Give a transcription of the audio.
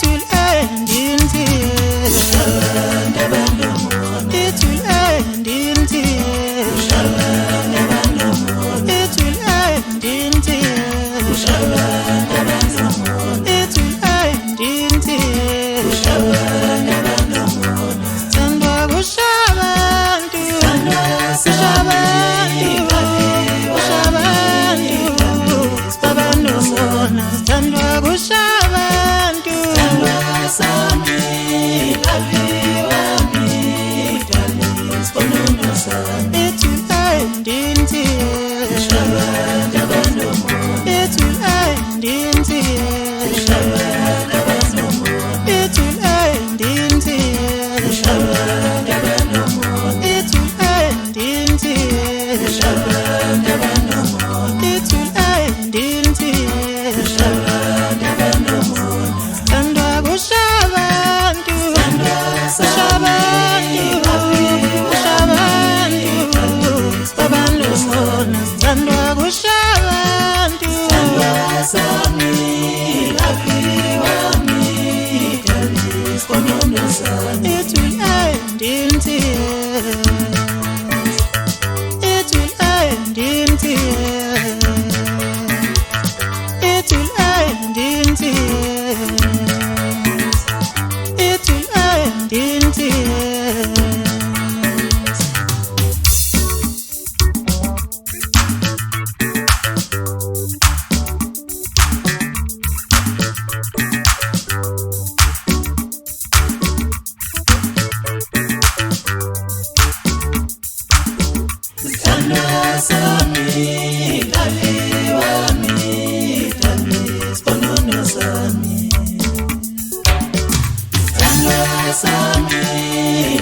It will end in tears. It will end in tears. It will end in tears. It will end in tears. Sandwa kushabantu, kushabantu, babantu mona. Sandwa kushabantu, it will end in tears. It will end in tears. It will end in tears. It will end in tears. It will end in tears. Sandwa kushabantu, kushabantu, babantu mona. Sandwa kushabantu, it will end in tears. It will end in tears. It will end in tears. It will end in tears. Sami,